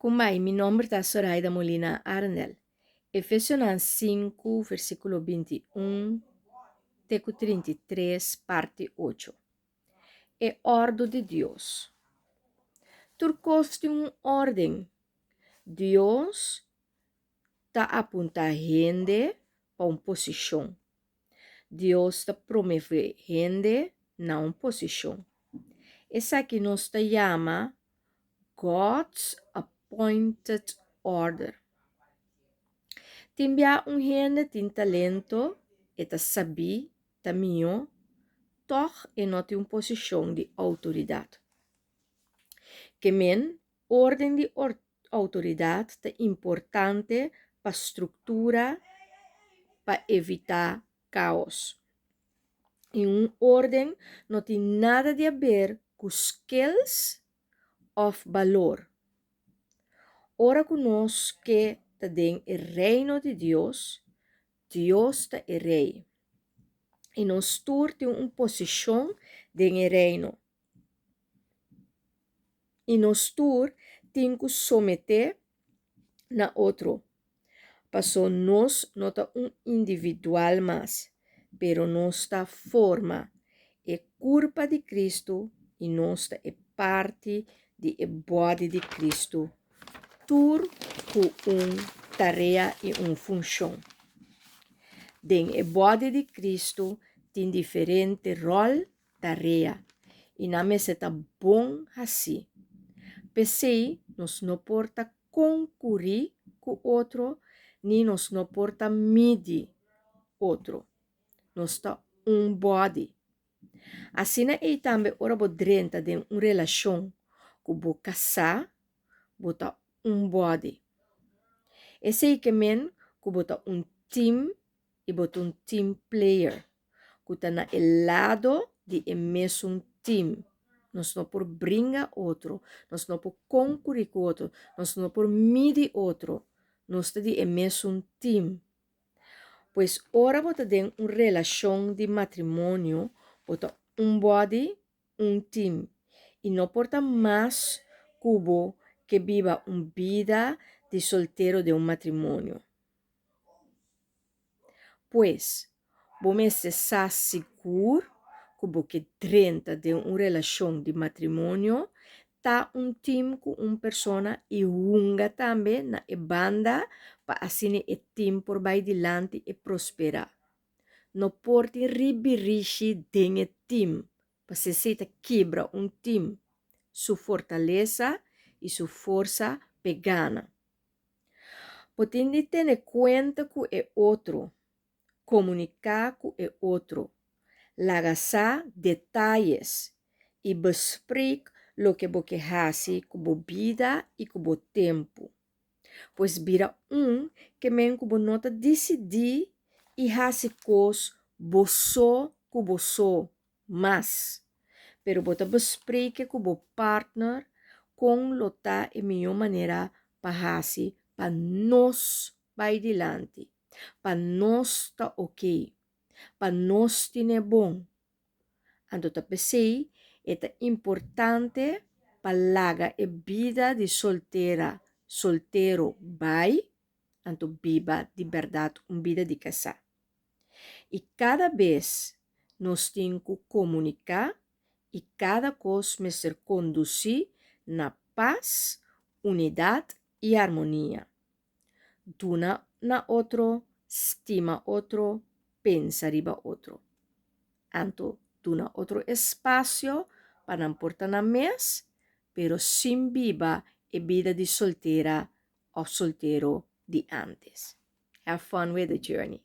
Kumai, mi nome é Soraida Molina Arnel. Efésios 5, versículo 21, teco 33, parte 8. É ordem de Deus. Turcoste ordem. Deus está apontando para uma posição. Deus está promovendo gente na uma posição. Essa aqui nos chama God's Appointed Order. Timbia gente tem talento e ta sabi, ta mio, toch e noti uma posição de autoridade. Que men, ordem de autoridade é importante para a estrutura, para evitar caos. E uma ordem não tem nada de a ver com skills ou valor. Ora conosco que está dentro do reino de Deus, Deus está é rei. E nós todos temos uma posição dentro do reino. E nós todos temos que someter na outro. Passou nós não está um individual mais, pero nós está forma é corpo de Cristo e nós está é parte de body de Cristo. Tudo com uma tarefa e uma função. Dentro do body de Cristo tem diferente rol, tarefa. E na mesa está bom assim. Pensei, nós não porta concorrer com outro, nem nós não porta medir outro. Nós está um body. Assim é também ora bo drenta de uma relação com bo casar, bota um body. Esse aí que men que bota um team e bota um team player. Que está na lado de mesmo team. Nós não por brincar outro, nós não por concorrer com outro, nós não por medir outro. Nós está de mesmo team. Pois ora bota de uma relação de matrimônio, bota um body, um team. E não porta mais cubo que viva uma vida de solteiro de um matrimônio. Pois, você está seguro que dentro de uma relação de matrimônio, tá um time com uma pessoa e unga também na banda para assim o time por vai dilante e prosperar. Não pode ribirishi dentro do time, para se quebra um time, sua fortaleza e sua força pegana. Pode ter conta com o outro, comunicar com o outro, lagasar detalhes e bespreek lo que você faz com a vida e com o tempo. Pois vira que men que nota decidir e faz coisas com você, mas pero bota bespreek com o partner com lota e melhor maneira para fazer para nós vai dilante, para nós tá ok, para nós ter bom. Então, eu pensei, é importante para largar a vida de solteiro vai, então viva de verdade uma vida de casar. E cada vez nós temos que comunicar e cada coisa me ser conduzir na paz, unidade e harmonia. Duna na outro, estima outro, pensa riba outro. Então, duna outro espaço para não portar na mesa, pero sem viva a vida de solteira ou solteiro de antes. Have fun with the journey.